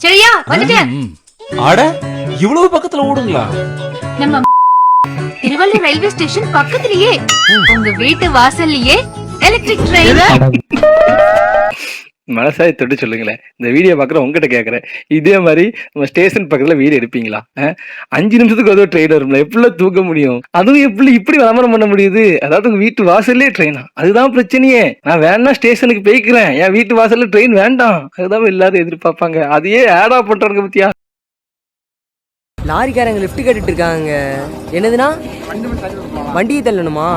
சரியா? வந்துட்டேன். அட இவ்வளவு பக்கத்துல ஓடுங்களா? நம்ம திருவள்ளூர் ரயில்வே ஸ்டேஷன் பக்கத்துலயே உங்க வீட்டு வாசல்லயே எலக்ட்ரிக் ட்ரெயின். மனசாய் தொட்டு சொல்லுங்களேன். இந்த வீடியோ பாக்குற உங்ககிட்ட கேக்குறேன், இதே மாதிரி நம்ம ஸ்டேஷன் பக்கத்துல வீடியோ எடுப்பீங்களா? 5 நிமிஷத்துக்கு ஒரு ட்ரெயின் வரும்ல, எப்படி தூக்க முடியும்? அதுவும் எப்படி இப்படி விளம்பரம் பண்ண முடியுது? அதாவது உங்க வீட்டு வாசல்லே ட்ரெயினா? அதுதான் பிரச்சனையே. நான் வேணா ஸ்டேஷனுக்கு போய்க்கிறேன், என் வீட்டு வாசல்ல ட்ரெயின் வேண்டாம், அதுதான் எல்லாரும் எதிர்பார்ப்பாங்க. அதையே ஆடா பண்றாங்க பத்தியா? லாரிக்காரங்க லிஃப்ட் கட்டிட்டு இருக்காங்க. என்னதுன்னா வண்டியை தள்ளணுமா?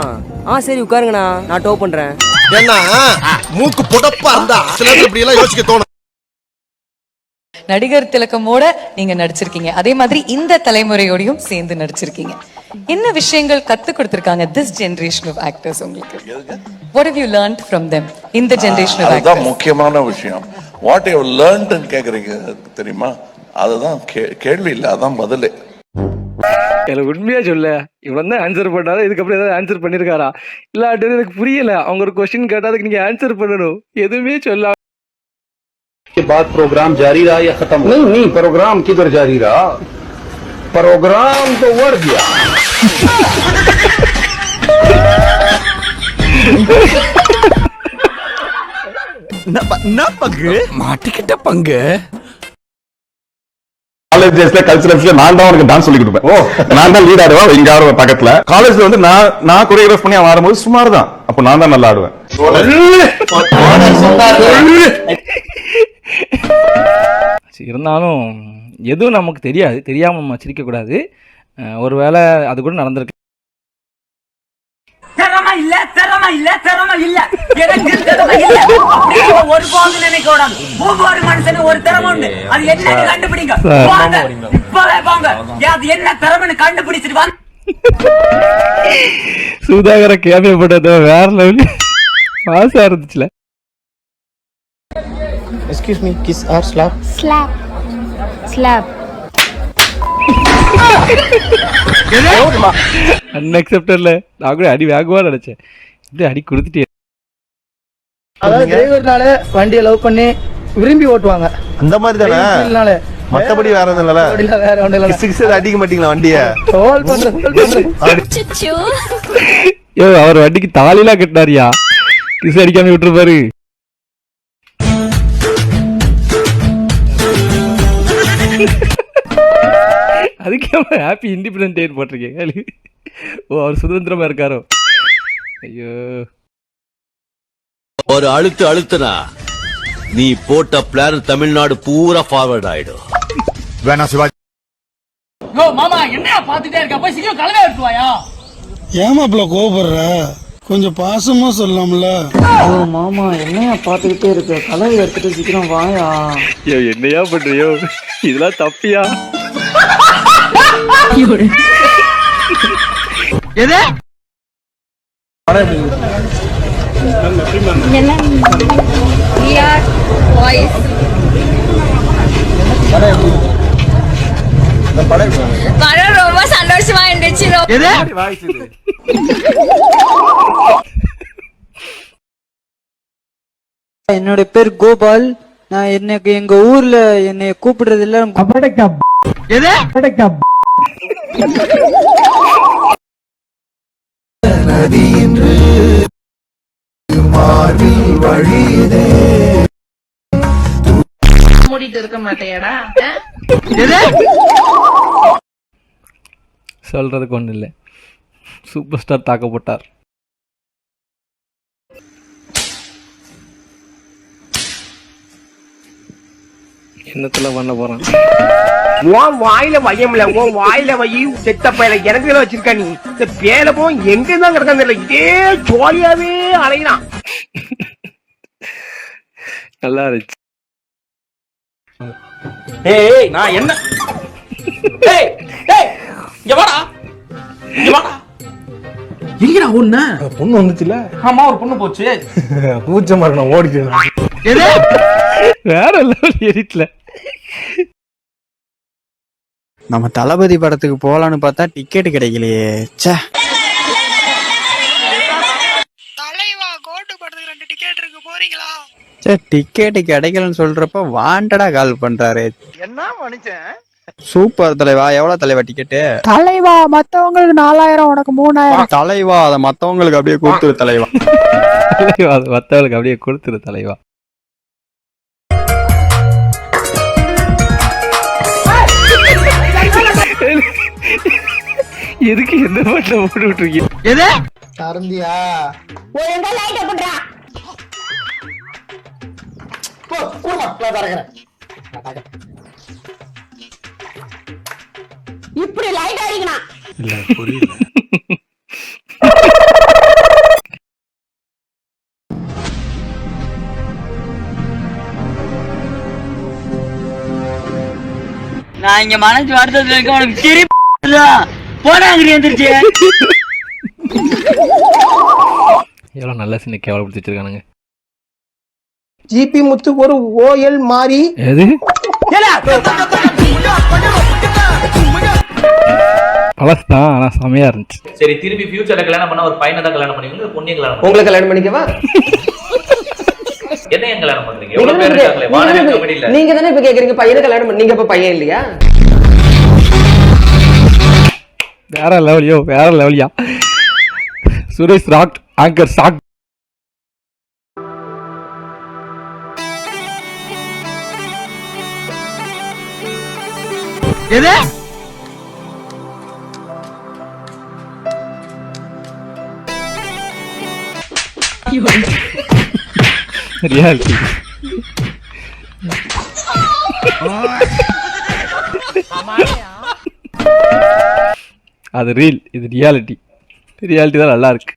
சரி உட்காருங்கண்ணா, நான் டோ பண்றேன். ஏன்னா மூக்கு புடப்பா இருந்தா சிலர் இப்படி எல்லாம் யோசிக்க தோணும். நடிகர் திலகமோட நீங்க நடிச்சிருக்கீங்க, அதே மாதிரி இந்த தலைமுறையோடையும் சேர்ந்து நடிச்சிருக்கீங்க. என்ன விஷயங்கள் கத்து கொடுத்திருக்காங்க திஸ் ஜெனரேஷன் ஆஃப் ஆக்டர்ஸ் உங்களுக்கு? What have you learned from them in the generation of actors? அதுதான் முக்கியமான விஷயம். What you have learned ன்னு கேக்குறீங்க தெரியுமா? அதுதான் கேள்வி இல்ல, அதான் பதிலே. எனக்கு உண்மையா சொல்ல, இவன் தான் ஆன்சர் பண்ணாத, இதுக்கப்புறம் ஏதாவது ஆன்சர் பண்ணிருக்காரா இல்லாட்டி எனக்கு புரியல. அவங்க ஒரு क्वेश्चन கேட்டாதுக்கு நீங்க ஆன்சர் பண்ணணும், எதுவுமே சொல்ல. के बाद प्रोग्राम जारी रहा या खत्म? नहीं, प्रोग्राम किधर जारी रहा, प्रोग्राम तो उड़ गया. பங்கு மாட்டிக்கிட்ட பங்கு. காலேஜ் டேஸ்ல கல்ச்சரல்ஸ்ல நான் தான் உனக்கு டான்ஸ் சொல்லி கொடுப்பேன். நான் தான் லீட் ஆடுவேன், இங்க ஆடுவேன் பக்கத்துல. காலேஜ்ல வந்து நான் கொரியோகிராஃப் பண்ணி ஆடும்போது சுமார் தான், அப்போ நான் தான் நல்லா ஆடுவேன். இருந்தாலும் எதுவும் நமக்கு தெரியாது, தெரியாம நம்ம சிரிக்க கூடாது. ஒருவேளை அது கூட நடந்திருக்கு. ஒவ்வொரு மனுஷனும் ஒரு திறமை உண்டு, அது என்ன கண்டுபிடிங்க. என்ன திறமைன்னு கண்டுபிடிச்சிட்டு சுதாகர கேமியா போட்டது வேற லெவல் பாசா இருந்துச்சுல. Excuse me, kiss or slap? Slap. Slap. அன்அக்செப்டட்ல. நான் கூட அடி வாங்குவா நினைச்சேன், இப்படி அடி கொடுத்துட்டே. அதாவது டிரைவர்னால வண்டியை லவ் பண்ணி விரும்பி ஓட்டுவாங்க, அந்த மாதிரி தானே. மத்தபடி வேற ஒண்ணும் இல்ல. வேற ஒண்ணும் இல்ல. சிக்ஸர் அடிக்க மாட்டீங்களா வண்டியை? ஹோல் பண்றது. யோ, அவர் வண்டிக்கு தாலிலாம் கட்டினாரியா? கிஸ் அடிக்காம விட்டுருப்பாரு. அதுக்கே ஹாப்பி இண்டிபெண்டன்ட் டே போட்டிருக்கேன். ஓ, அவர் சுதந்திரமா இருக்காரோ? ஐயோ, ஒரு அழுத்துனா நீ போட்ட பிளான் தமிழ்நாடு பூரா ஃபார்வர்ட் ஆயிடும். வேணா சிவாஜி. யோ மாமா, என்ன பாத்துட்டே இருக்க? போய் சீக்கிரம் கலவை எடுத்து வாயா. ஏமாப்ல கோபப்படுற, கொஞ்சம் பாசமா சொல்லலாம்ல. ஓ மாமா, என்னையா பாத்துக்கிட்டே இருக்க? கலவை எடுத்துட்டு சீக்கிரம் வாயா. யோ, என்னையா பண்றியோ? இதெல்லாம் தப்பியா? எது படம் ரொம்ப சந்தோஷமா இருந்துச்சு. என்னோட பேர் கோபால். நான் எனக்கு எங்க ஊர்ல என்னை கூப்பிடுறது இல்ல. மூடிட்டு இருக்க மாட்டேடா. சொல்றதுக்கு ஒண்ணு இல்ல, சூப்பர் ஸ்டார் தாக்க போட்டார். என்னத்துல பண்ண போறான்? உன் வாயில வையம்ல, உன் வாயில வை. செத்த பையில எனக்கு வச்சிருக்க நீ. இந்த பேல போ எங்க தான் கிடக்கான்னு தெரியல, இதே ஜோலியாவே அலையிறான். நல்லா இருந்துச்சு. ஏய், நான் என்ன? ஏய், இங்க வாடா, இங்க வாடா. எங்கடா பொண்ணு வந்துச்சுல? ஆமா, ஒரு பொண்ணு போச்சு. பூச்ச மரணம் ஓடிச்சு. வேற லெவல் எடிட்ல. நம்ம தளபதி படத்துக்கு போலான்னு பார்த்தா டிக்கெட் கிடைக்கலையே. தலைவா, கோட்டு படத்துக்கு 2 டிக்கெட் இருக்கு, போறீங்களா? டிக்கெட் கிடைக்கலன்னு சொல்றப்ப வாண்டடா கால் பண்றாரு. என்ன மனுஷன்? சூப்பர் தலைவா. எவ்வளவு தலைவா டிக்கெட்டு? தலைவா மத்தவங்களுக்கு 4000 உனக்கு 3000. தலைவா அத மத்தவங்களுக்கு அப்படியே கொடுத்துரு தலைவா. அது மத்தவங்களுக்கு அப்படியே கொடுத்துரு தலைவா. எதுக்கு எந்த பாட்டுல போட்டு விட்டுருக்கீங்க? எது சரந்தியா ஒழுங்கா லைட் போடுறா. இப்படி லைட் அடிக்கணும். இல்ல புரியல. நான் இங்க மனசு வருத்தத்துல இருக்க உனக்கு சிரிப்பு போனாங்க எந்திரிச்சு. எவ்வளவு நல்ல சின்ன கேவலப்படுத்தி வச்சிருக்கானுங்க. ஜிபி முத்து ஒரு ஓஎல் மாறி எது பழசுதான், ஆனா செமையா இருந்துச்சு. சரி, திருப்பி ஃபியூச்சர்ல கல்யாணம் பண்ண ஒரு பையனை தான் கல்யாணம் பண்ணுவீங்க, ஒரு பொண்ணையும் கல்யாணம் உங்களை கல்யாணம் பண்ணிக்கவா? என்ன ஏன் கல்யாணம் பண்றீங்க? எவ்வளவு பேர் இருக்காங்களே வானவே கம்பெனில. நீங்க தானே இப்ப கேக்குறீங்க பையனை கல்யாணம் பண்ணி, நீங்க இப்ப பையன் இல்லையா? வேற லெவலியோ, வேற லெவலியா. Suresh rock anchor shock. எது ரியாலிட்டி. அது ரீல், இது ரியாலிட்டி. ரியாலிட்டி தான் நல்லா இருக்கு.